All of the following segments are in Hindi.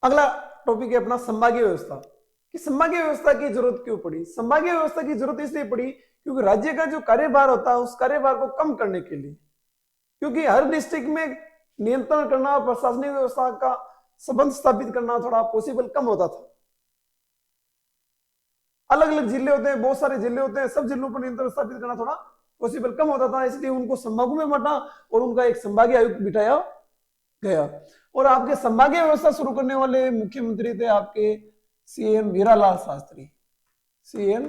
अगला टॉपिक है अपना संभागीय व्यवस्था। कि संभागीय व्यवस्था की जरूरत क्यों पड़ी? संभागीय व्यवस्था की जरूरत इसलिए पड़ी क्योंकि राज्य का जो कार्यभार होता है उस कार्यभार को कम करने के लिए, क्योंकि हर डिस्ट्रिक्ट में नियंत्रण करना, प्रशासनिक व्यवस्था का संबंध स्थापित करना थोड़ा पॉसिबल कम होता था। अलग अलग जिले होते हैं, बहुत सारे जिले होते हैं, सब जिलों पर नियंत्रण स्थापित करना थोड़ा पॉसिबल कम होता था, इसलिए उनको संभागों में बांटा और उनका एक संभागीय आयुक्त बिठाया गया। और आपके संभागीय व्यवस्था शुरू करने वाले मुख्यमंत्री थे आपके सीएम हीरालाल शास्त्री। सीएम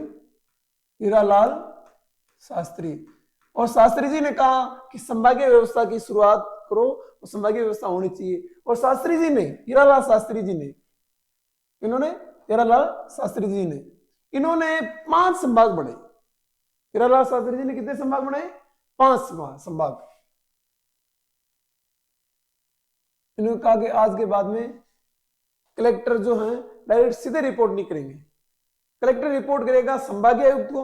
हीरालाल शास्त्री। और शास्त्री जी ने कहा कि संभागीय व्यवस्था की शुरुआत करो और संभागीय व्यवस्था होनी चाहिए। और शास्त्री जी ने, हीरालाल शास्त्री जी ने, इन्होंने हीरालाल शास्त्री जी ने इन्होंने 5 संभाग बनाए। हीरालाल शास्त्री जी ने कितने संभाग बनाए? 5 संभाग। इन्होंने कहा कि आज के बाद में कलेक्टर जो हैं डायरेक्ट सीधे रिपोर्ट नहीं करेंगे। कलेक्टर रिपोर्ट करेगा संभागीय आयुक्त को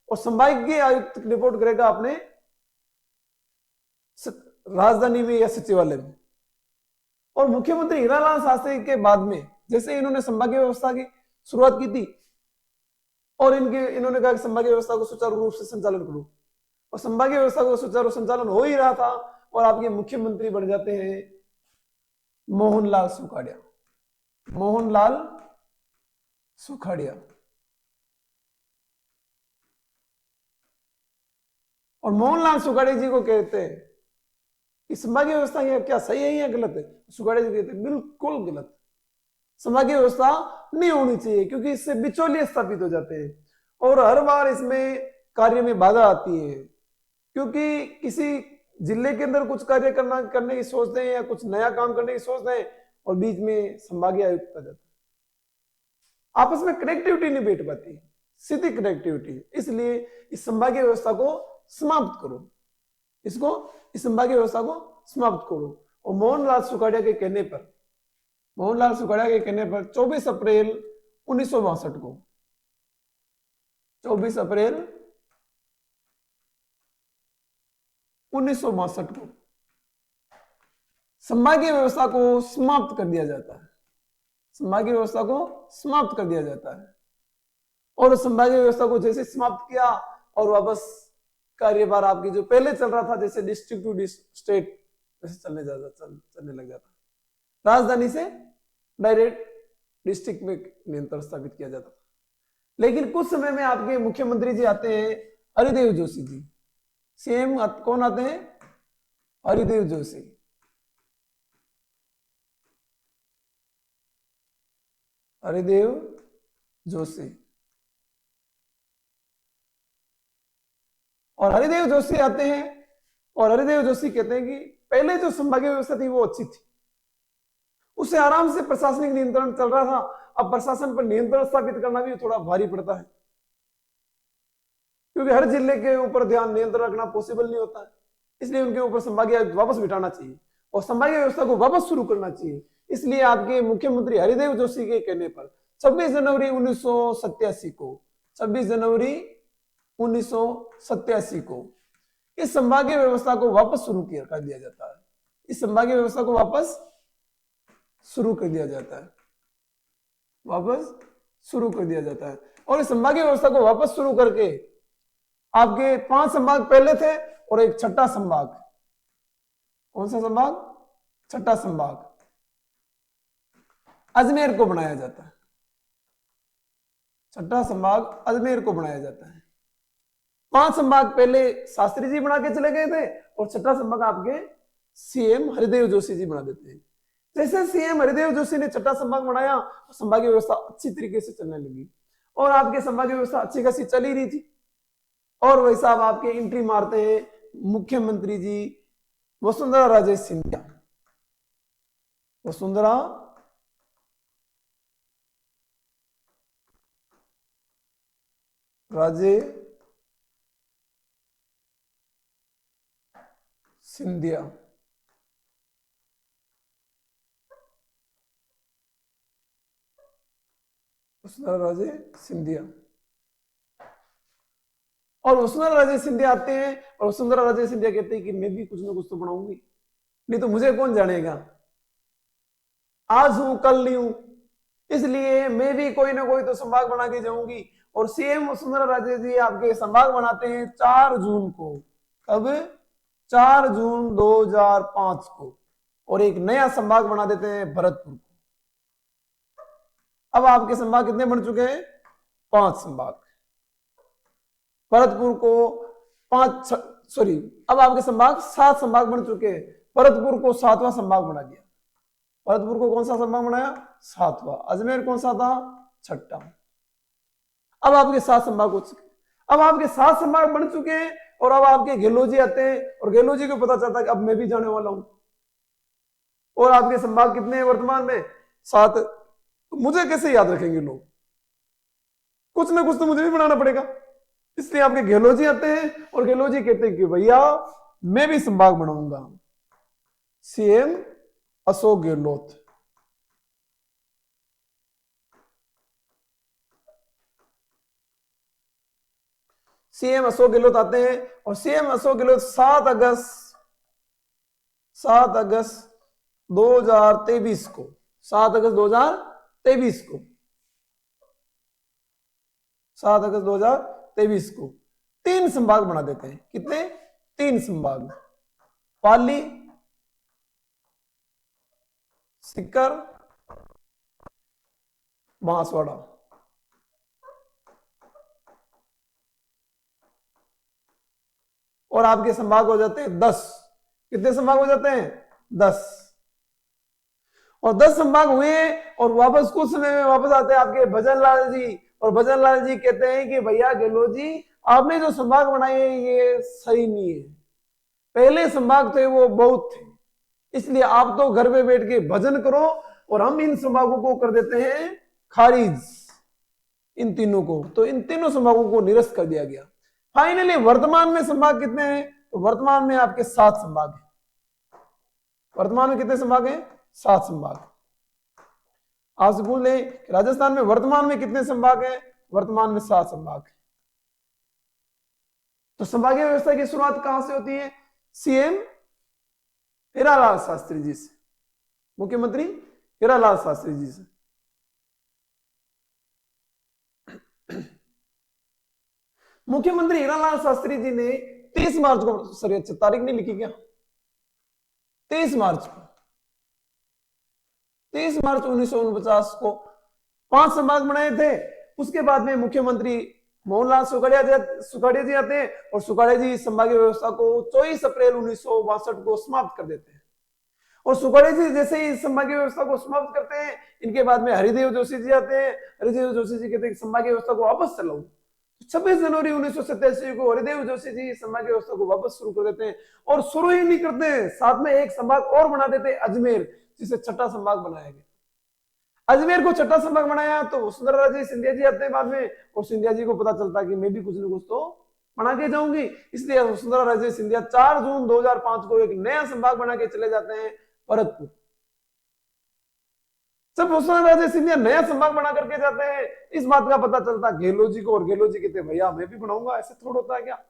और संभागीय आयुक्त रिपोर्ट करेगा अपने राजधानी में या सचिवालय में। और मुख्यमंत्री हीरालाल शास्त्री के बाद में जैसे इन्होंने संभागीय व्यवस्था की शुरुआत की थी और इन्होंने कहा कि संभागीय व्यवस्था को सुचारू रूप से संचालन करो, और संभागीय व्यवस्था को सुचारू संचालन हो ही रहा था और आपके मुख्यमंत्री बन जाते हैं मोहनलाल सुखाड़िया। मोहनलाल सुखाड़िया। और मोहनलाल सुखाड़िया जी को कहते हैं कि संभागीय व्यवस्था क्या सही है या गलत है? सुखाड़िया जी कहते हैं बिल्कुल गलत। संभागीय व्यवस्था नहीं होनी चाहिए क्योंकि इससे बिचौलिए स्थापित हो जाते हैं और हर बार इसमें कार्य में बाधा आती है, क्योंकि किसी जिले के अंदर कुछ कार्य करने की सोचते हैं या कुछ नया काम करने की सोचते हैं और बीच में संभागीय आयुक्त आ जाता है। आपस में कनेक्टिविटी नहीं बैठ पाती, सीधी कनेक्टिविटी। इसलिए इस संभागीय व्यवस्था को समाप्त करो, इस संभागीय व्यवस्था को समाप्त करो। और मोहनलाल सुखाड़िया के कहने पर 24 अप्रैल 1962 को 24 अप्रैल 1962 को संभागीय व्यवस्था को समाप्त कर दिया जाता है। संभागीय व्यवस्था को समाप्त कर दिया जाता है और संभागीय व्यवस्था को जैसे समाप्त किया और वापस कार्यभार आपकी जो पहले चल रहा था जैसे डिस्ट्रिक्ट टू स्टेट वैसे चलने लग जाता। राजधानी से डायरेक्ट डिस्ट्रिक्ट में नियंत्रण स्थापित किया जाता था। लेकिन कुछ समय में आपके मुख्यमंत्री जी आते हैं हरिदेव जोशी जी। सीएम कौन आते हैं? हरिदेव जोशी। हरिदेव जोशी। और हरिदेव जोशी आते हैं और हरिदेव जोशी कहते हैं कि पहले जो संभागीय व्यवस्था थी वो अच्छी थी, उससे आराम से प्रशासनिक नियंत्रण चल रहा था। अब प्रशासन पर नियंत्रण स्थापित करना भी थोड़ा भारी पड़ता है क्योंकि हर जिले के ऊपर ध्यान नियंत्रण रखना पॉसिबल नहीं होता है। इसलिए उनके ऊपर संभागीय आयुक्त वापस बिठाना चाहिए और संभागीय व्यवस्था को वापस शुरू करना चाहिए। इसलिए आपके मुख्यमंत्री हरिदेव जोशी के कहने पर 26 जनवरी 1987 को 26 जनवरी 1987 को इस संभागीय व्यवस्था को वापस शुरू कर दिया जाता है। इस संभागीय व्यवस्था को वापस शुरू कर दिया जाता है, वापस शुरू कर दिया जाता है। और इस संभागीय व्यवस्था को वापस शुरू करके आपके 5 संभाग पहले थे और एक छठा संभाग, कौन सा संभाग? छठा संभाग अजमेर को बनाया जाता है। छठा संभाग अजमेर को बनाया जाता है। 5 संभाग पहले शास्त्री जी बना के चले गए थे और छठा संभाग आपके सीएम हरिदेव जोशी जी बना देते हैं। जैसे सीएम हरिदेव जोशी ने छठा संभाग बनाया, संभागीय व्यवस्था अच्छी तरीके से चलने लगी और आपके संभागीय व्यवस्था अच्छी खासी चल ही रही थी। और वही साहब आपके एंट्री मारते हैं मुख्यमंत्री जी वसुंधरा राजे सिंधिया। वसुंधरा राजे सिंधिया। वसुंधरा राजे सिंधिया। और वसुंधरा राजे सिंधिया आते हैं और वसुंधरा राजे सिंधिया कहते हैं कि मैं भी कुछ ना कुछ तो बनाऊंगी, नहीं तो मुझे कौन जानेगा। आज हूं कल नहीं हूं, इसलिए मैं भी कोई ना कोई तो संभाग बना के जाऊंगी। और सीएम वसुंधरा राजे जी आपके संभाग बनाते हैं 4 जून को। कब? 4 जून 2005 को। और एक नया संभाग बना देते हैं भरतपुर को। अब आपके संभाग कितने बन चुके हैं? 5 संभाग। भरतपुर को 5 सॉरी, अब आपके संभाग 7 संभाग बन चुके हैं। भरतपुर को 7वां संभाग बना दिया। भरतपुर को कौन सा संभाग बनाया? 7वां। अजमेर कौन सा था? 6ठा। अब आपके 7 संभाग हो चुके। अब आपके 7 संभाग बन चुके हैं और अब आपके गहलोत जी आते हैं और गहलोत जी को पता चलता है कि अब मैं भी जाने वाला हूं। और आपके संभाग कितने हैं वर्तमान में? 7। मुझे कैसे याद रखेंगे लोग? कुछ ना कुछ तो मुझे भी बनाना पड़ेगा। इसलिए आपके गहलोत जी आते हैं और गहलोत जी कहते हैं कि भैया मैं भी संभाग बनाऊंगा। सीएम अशोक गहलोत। सीएम अशोक गहलोत आते हैं और सीएम अशोक गहलोत 7 अगस्त 2023 को 7 अगस्त 2023 को 7 अगस्त 2023 को 3 संभाग बना देते हैं। कितने? 3 संभाग। पाली, सीकर, बांसवाड़ा। और आपके संभाग हो जाते हैं 10। कितने संभाग हो जाते हैं? 10। और 10 संभाग हुए और वापस कुछ समय में वापस आते हैं आपके भजन लाल जी। और भजन लाल जी कहते हैं कि भैया गहलोत जी आपने जो संभाग बनाए हैं ये सही नहीं है। पहले संभाग थे वो बहुत थे, इसलिए आप तो घर में बैठ के भजन करो और हम इन संभागों को कर देते हैं खारिज। इन तीनों को, तो इन तीनों संभागों को निरस्त कर दिया गया। फाइनली वर्तमान में संभाग कितने हैं? तो वर्तमान में आपके 7 संभाग हैं। वर्तमान में कितने संभाग हैं? 7 संभाग। आपसे पूछ ले राजस्थान में वर्तमान में कितने संभाग हैं? वर्तमान में 7 संभाग हैं। तो संभागीय व्यवस्था की शुरुआत कहां से होती है? सीएम हीरालाल शास्त्री जी से, मुख्यमंत्री हीरालाल शास्त्री जी से। मुख्यमंत्री हीरालाल शास्त्री जी ने 23 मार्च को, सॉरी अच्छा तारीख नहीं लिखी क्या? 23 मार्च को 23 मार्च 1949 को 5 संभाग बनाए थे। उसके बाद में मुख्यमंत्री मोहनलाल सुखाड़िया जी आते हैं और सुखाड़िया जी संभागीय व्यवस्था को 24 अप्रैल 1962 को समाप्त कर देते हैं। और सुखाड़िया जी जैसे ही संभागीय व्यवस्था को समाप्त करते हैं, इनके बाद में हरिदेव जोशी जी आते हैं। हरिदेव जोशी जी कहते हैं संभागीय व्यवस्था को वापस चलाओ। 26 जनवरी 1987 को हरिदेव जोशी जी संभागीय व्यवस्था को वापस शुरू कर देते हैं। और शुरू ही नहीं करते हैं, साथ में एक संभाग और बना देते हैं अजमेर, जिसे 6ठा संभाग बनाया गया। अजमेर को 6ठा संभाग बनाया तो वसुंधरा राजे सिंधिया जी आते हैं बाद में। और सिंधिया जी को पता चलता है कि मैं भी कुछ न कुछ तो बना के जाऊंगी, इसलिए वसुंधरा राजे सिंधिया 4 जून 2005 को एक नया संभाग बना के चले जाते हैं भरतपुर। जब वसुंधरा राजे सिंधिया नया संभाग बना करके जाते हैं, इस बात का पता चलता गहलोत जी को। और गहलोत जी कहते हैं भैया मैं भी बनाऊंगा। ऐसे थोड़ा होता है क्या?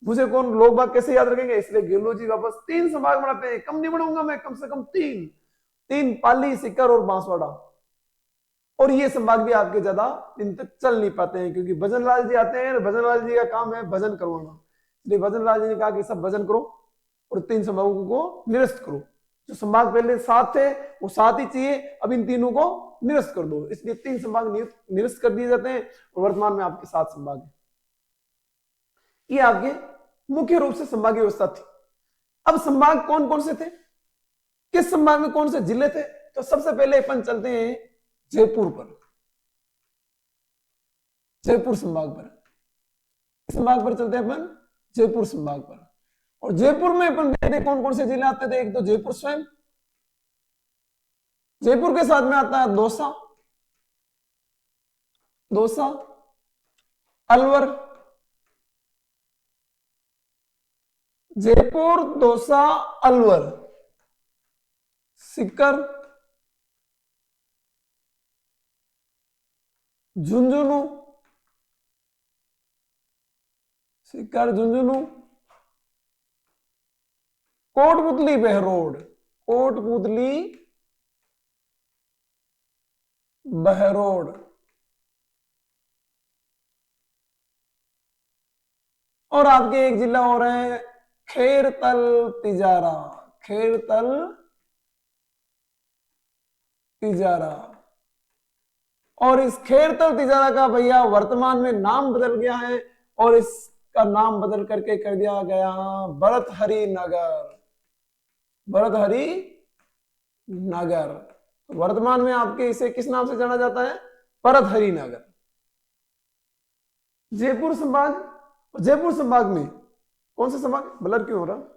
मुझे कौन लोग बाग कैसे याद रखेंगे? इसलिए गहलोत जी वापस 3 संभाग बनाते हैं। कम नहीं बनाऊंगा मैं, कम से कम 3, पाली, सीकर और बांसवाड़ा। और ये संभाग भी आपके ज्यादा दिन तक चल नहीं पाते हैं, क्योंकि भजन लाल जी आते हैं। भजन लाल जी का काम है भजन करवाना, इसलिए भजन लाल जी ने कहा कि सब भजन करो और 3 संभागों को निरस्त करो। जो संभाग पहले 7 थे वो 7 ही चाहिए, अब इन तीनों को निरस्त कर दो। इसलिए 3 संभाग निरस्त कर दिए जाते हैं और वर्तमान में आपके 7 संभाग है। ये आपके मुख्य रूप से संभागीय व्यवस्था थी। अब संभाग कौन कौन से थे, किस संभाग में कौन से जिले थे? तो सबसे पहले अपन चलते हैं जयपुर पर, जयपुर संभाग पर। संभाग पर चलते हैं अपन जयपुर संभाग पर। और जयपुर में अपन देखते हैं कौन कौन से जिले आते थे। एक तो जयपुर स्वयं, जयपुर के साथ में आता है दौसा, अलवर। जयपुर, दौसा, अलवर, सीकर, झुंझुनू, सीकर, झुंझुनू, कोटपुतली, बहरोड, कोटपुतली, बहरोड। और आपके एक जिला और है खेरतल तिजारा। खेरतल तिजारा। और इस खेरतल तिजारा का भैया वर्तमान में नाम बदल गया है और इसका नाम बदल करके कर दिया गया भरतहरि नगर। भरतहरि नगर। वर्तमान में आपके इसे किस नाम से जाना जाता है? भरतहरि नगर। जयपुर संभाग। जयपुर संभाग में कौन सा संभाग ब्लर क्यों हो रहा?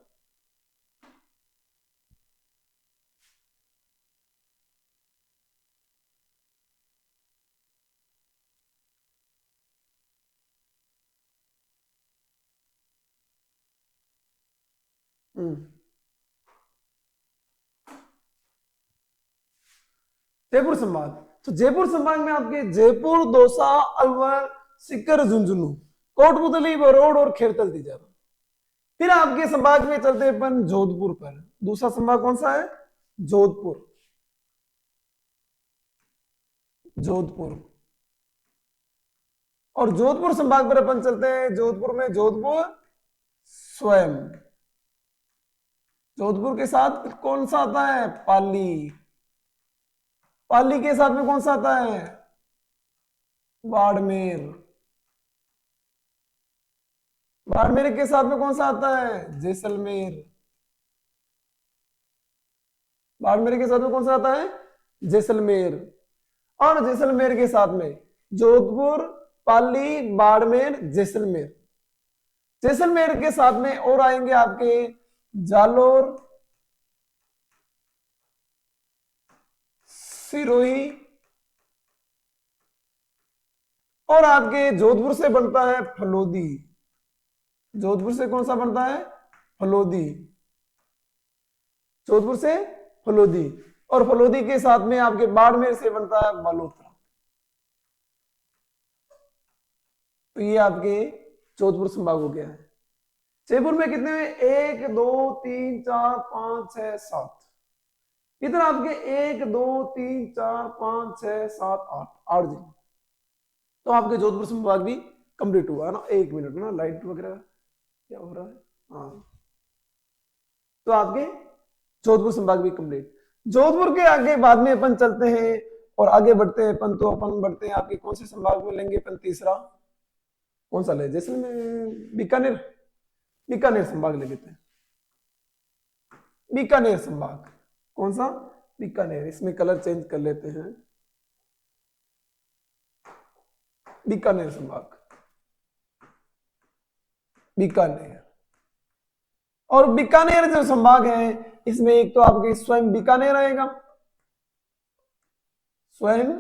जयपुर संभाग। तो जयपुर संभाग में आपके जयपुर, दौसा, अलवर, सीकर, झुंझुनू, कोटपुतली, बरोड और खेरतल तिजारा। फिर आपके संभाग में चलते हैं अपन जोधपुर पर। दूसरा संभाग कौन सा है? जोधपुर। जोधपुर। और जोधपुर संभाग पर अपन चलते हैं। जोधपुर में जोधपुर स्वयं। जोधपुर के साथ कौन सा आता है? पाली। पाली के साथ में कौन सा आता है? बाड़मेर। बाड़मेर के साथ में कौन सा आता है? जैसलमेर। बाड़मेर के साथ में कौन सा आता है? जैसलमेर। और जैसलमेर के साथ में जोधपुर, पाली, बाड़मेर, जैसलमेर। जैसलमेर के साथ में और आएंगे आपके जालोर, सिरोही। और आपके जोधपुर से बनता है फलोदी। जोधपुर से कौन सा बनता है? फलोदी। जोधपुर से फलोदी। और फलोदी के साथ में आपके बाड़मेर से बनता है मल्होत्रा। तो ये आपके जोधपुर संभाग हो गया है। जयपुर में कितने में? 1 2 3 4 5 6 7। इधर आपके 1 2 3 4 5 6 7 8 8 जिले। तो आपके जोधपुर संभाग भी कंप्लीट हुआ है ना। 1 मिनट ना, लाइट वगैरह क्या हो रहा है? हाँ, तो आपके जोधपुर संभाग भी कंप्लीट। जोधपुर के आगे बाद में अपन चलते हैं और आगे बढ़ते हैं अपन। तो अपन बढ़ते हैं आपके कौन से संभाग में लेंगे अपन? तीसरा कौन सा ले? जैसलमेर, बीकानेर। बीकानेर संभाग ले लेते हैं। बीकानेर संभाग कौन सा? बीकानेर। इसमें कलर चेंज कर लेते हैं। बीकानेर संभाग। बीकानेर। और बीकानेर जो संभाग है इसमें एक तो आपके स्वयं बीकानेर आएगा। स्वयं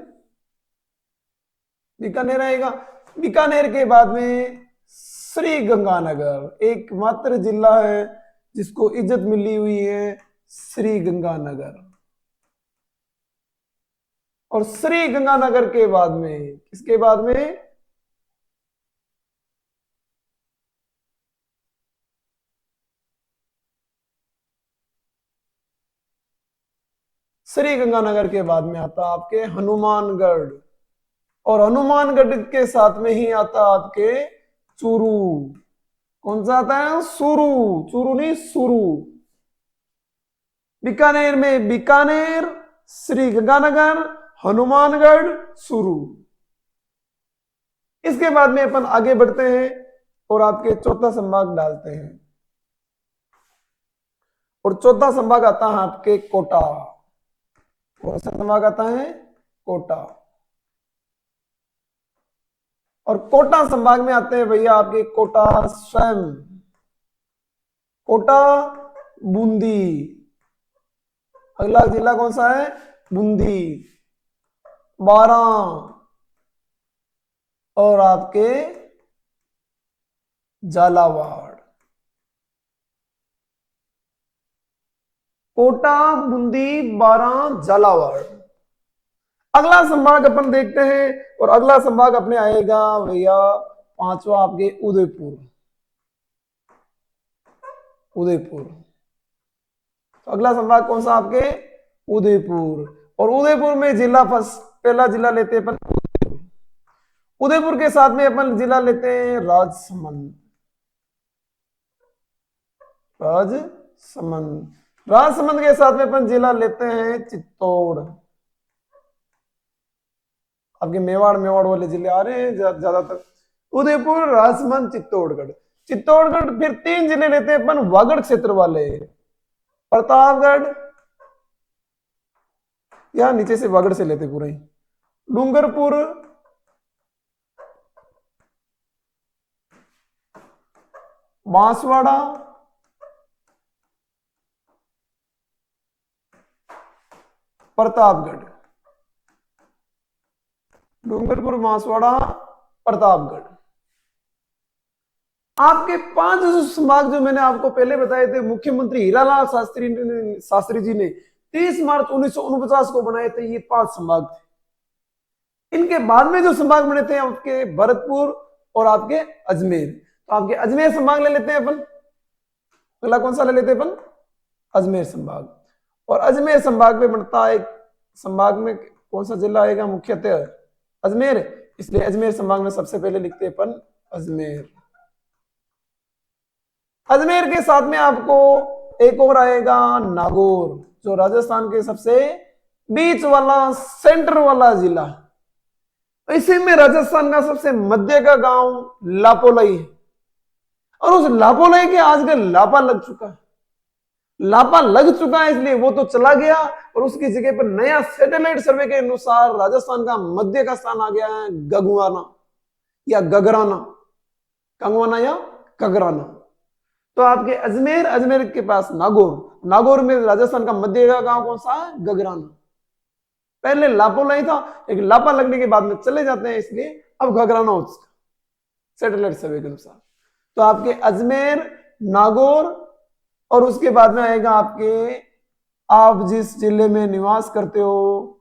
बीकानेर आएगा। बीकानेर के बाद में श्री गंगानगर, एकमात्र जिला है जिसको इज्जत मिली हुई है, श्री गंगानगर। और श्री गंगानगर के बाद में किसके बाद में? श्री गंगानगर के बाद में आता आपके हनुमानगढ़। और हनुमानगढ़ के साथ में ही आता आपके चूरू। कौन सा आता है? सुरू। चूरू नहीं, सुरू। बीकानेर में बीकानेर, श्री गंगानगर, हनुमानगढ़, सुरू। इसके बाद में अपन आगे बढ़ते हैं और आपके चौथा संभाग डालते हैं। और चौथा संभाग आता है आपके कोटा। कौन सा संभाग आता है? कोटा। और कोटा संभाग में आते हैं भैया आपके कोटा स्वयं। कोटा, बूंदी। अगला जिला कौन सा है? बूंदी, बारां और आपके झालावाड़। कोटा, बूंदी, बारां, झालावाड़। अगला संभाग अपन देखते हैं और अगला संभाग अपने आएगा भैया पांचवा आपके उदयपुर। उदयपुर। तो अगला संभाग कौन सा आपके? उदयपुर। और उदयपुर में जिला फर्स्ट पहला जिला लेते हैं अपन उदयपुर के साथ में अपन जिला लेते हैं राजसमंद। राजसमंद के साथ में अपन जिला लेते हैं चित्तौड़। आपके मेवाड़ वाले जिले आ रहे हैं ज्यादातर। उदयपुर, राजसमंद, चित्तौड़गढ़। फिर 3 जिले लेते हैं अपन वागड़ क्षेत्र वाले। प्रतापगढ़, या नीचे से वागड़ से लेते पूरा ही। डूंगरपुर, बांसवाड़ा, प्रतापगढ़। डूंगरपुर, बांसवाड़ा, प्रतापगढ़। आपके 5 संभाग जो मैंने आपको पहले बताए थे, मुख्यमंत्री हीरालाल शास्त्री जी ने 30 मार्च 1949 को बनाए थे, ये 5 संभाग थे। इनके बाद में जो संभाग बने थे आपके भरतपुर और आपके अजमेर। तो आपके अजमेर संभाग ले लेते हैं अपन। अगला कौन सा ले लेते हैं अपन? अजमेर संभाग। और अजमेर संभाग में बनता है, संभाग में कौन सा जिला आएगा? मुख्यतः अजमेर, इसलिए अजमेर संभाग में सबसे पहले लिखते हैं अपन अजमेर। अजमेर के साथ में आपको एक और आएगा नागौर, जो राजस्थान के सबसे बीच वाला, सेंटर वाला जिला। इसी में राजस्थान का सबसे मध्य का गांव लापोलई है। और उस लापोलई के आजकल लापा लग चुका है। इसलिए वो तो चला गया और उसकी जगह पर नया सैटेलाइट सर्वे के अनुसार राजस्थान का मध्य का स्थान आ गया है गगवाना या गगराना। गंगवाना या गगराना। तो आपके अजमेर के पास नागौर में राजस्थान का मध्य का गांव कौन सा है? गगराना। पहले लापोलई था, एक लापा लगने के बाद में चले जाते हैं, इसलिए अब गगराना हो चुका सैटेलाइट सर्वे के अनुसार। तो आपके अजमेर, नागौर, और उसके बाद में आएगा आपके, आप जिस जिले में निवास करते हो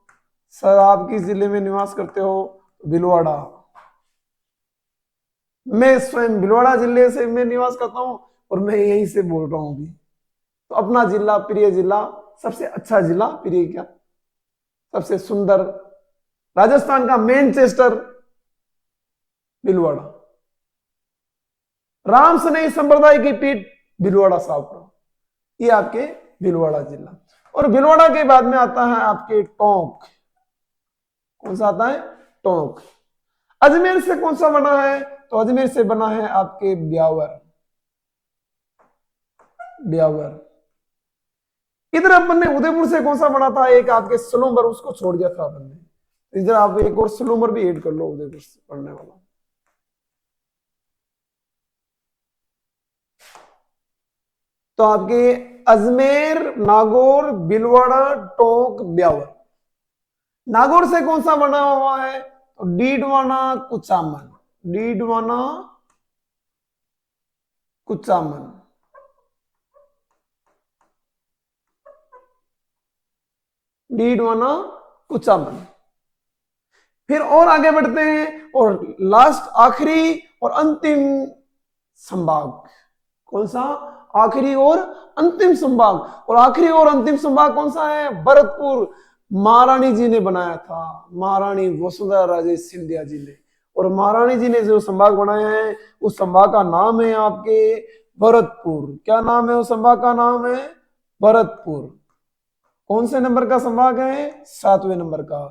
सर, आप किस जिले में निवास करते हो? भीलवाड़ा। मैं स्वयं भीलवाड़ा जिले से मैं निवास करता हूं और मैं यहीं से बोल रहा हूं भी। तो अपना जिला, प्रिय जिला, सबसे अच्छा जिला, प्रिय क्या, सबसे सुंदर, राजस्थान का मैनचेस्टर, भीलवाड़ा। राम सनेही संप्रदाय की पीठ भीलवाड़ा साहब, ये आपके भीलवाड़ा जिला। और भीलवाड़ा के बाद में आता है आपके टोंक। कौन सा आता है? टोंक। अजमेर से कौन सा बना है? तो अजमेर से बना है आपके ब्यावर। इधर अपन ने उदयपुर से कौन सा बना था? एक आपके सलूमर, उसको छोड़ दिया था अपन ने। इधर आप एक और सलूमर भी ऐड कर लो उदयपुर से पढ़ने वाला। तो आपके अजमेर, नागौर, भीलवाड़ा, टोंक, ब्यावर। नागौर से कौन सा बना हुआ है? तो डीडवाना, कुचामन। डीडवाना, कुचामन। डीडवाना, कुचामन। फिर और आगे बढ़ते हैं और लास्ट, आखिरी और अंतिम संभाग। कौन सा? आखिरी और अंतिम संभाग। और आखिरी और अंतिम संभाग कौन सा है? भरतपुर। महारानी जी ने बनाया था, महारानी वसुंधरा राजे सिंधिया जी ने। और महारानी जी ने जो संभाग बनाया है, उस संभाग का नाम है आपके भरतपुर। क्या नाम है उस संभाग का? नाम है भरतपुर। कौन से नंबर का संभाग है? 7वें नंबर का।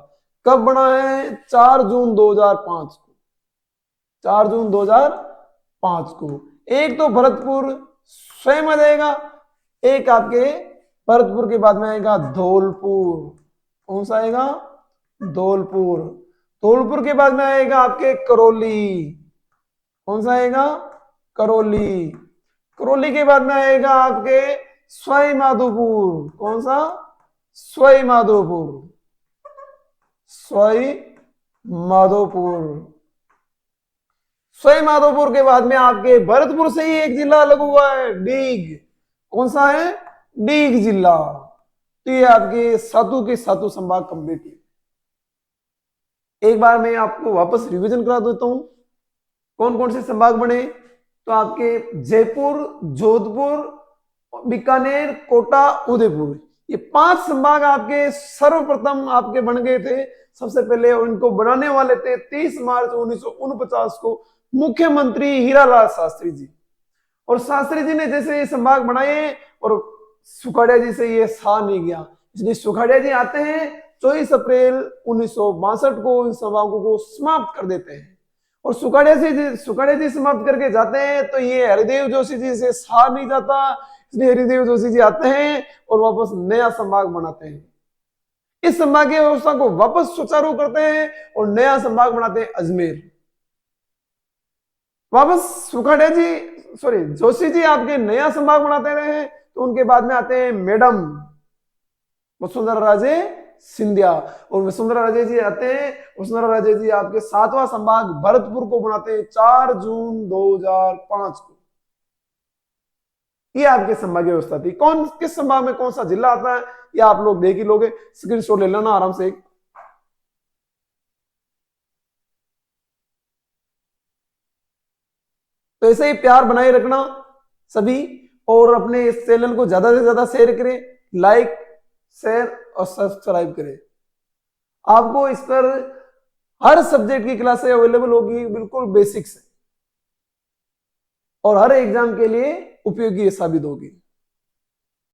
कब बना है? 4 जून 2005 को। 4 जून 2005 को। एक तो भरतपुर स्वयं आ जाएगा, एक आपके भरतपुर के बाद में आएगा धौलपुर। कौन सा आएगा? धौलपुर। धौलपुर के बाद में आएगा आपके करौली। कौन सा आएगा? करौली। करौली के बाद में आएगा आपके सवाई माधोपुर। कौन सा? सवाई माधोपुर। सवाई माधोपुर। सवाई माधोपुर के बाद में आपके भरतपुर से ही एक जिला अलग हुआ है, डीग। कौन सा है? डीग जिला। तो ये आपके सातों के सातों संभाग कंप्लीट है। एक बार मैं आपको वापस रिवीजन करा देता हूं, कौन कौन से संभाग बने। तो आपके जयपुर, जोधपुर, बीकानेर, कोटा, उदयपुर, ये 5 संभाग आपके सर्वप्रथम आपके बन गए थे सबसे पहले, और इनको बनाने वाले थे 30 मार्च 1949 को मुख्यमंत्री हीरालाल शास्त्री जी। और शास्त्री जी ने जैसे ये संभाग बनाए और सुखाड़िया जी से ये सहा नहीं गया, इसलिए सुखाड़िया जी आते हैं 24 अप्रैल 1962 को इन संभागों को समाप्त कर देते हैं। और सुखाड़िया जी समाप्त करके जाते हैं तो ये हरिदेव जोशी जी से सहा नहीं जाता, इसलिए हरिदेव जोशी जी आते हैं और वापस नया संभाग बनाते हैं। इस संभागीय व्यवस्था को वापस सुचारू करते हैं और नया संभाग बनाते हैं अजमेर। वापस जोशी जी आपके नया संभाग बनाते रहे, तो उनके बाद में आते हैं मैडम वसुंधरा राजे सिंधिया, और वसुंधरा राजे जी आते हैं। वसुंधरा राजे जी आपके 7वां संभाग भरतपुर को बनाते हैं 4 जून 2005 को। ये आपके संभागीय व्यवस्था थी। किस संभाग में कौन सा जिला आता है ये आप लोग देख ही लोगे, स्क्रीनशॉट ले लेना आराम से। तो ऐसे ही प्यार बनाए रखना सभी, और अपने इस चैनल को ज्यादा से ज्यादा शेयर करें, लाइक शेयर और सब्सक्राइब करें। आपको इस पर हर सब्जेक्ट की क्लासें अवेलेबल होगी, बिल्कुल बेसिक्स, और हर एग्जाम के लिए उपयोगी साबित होगी।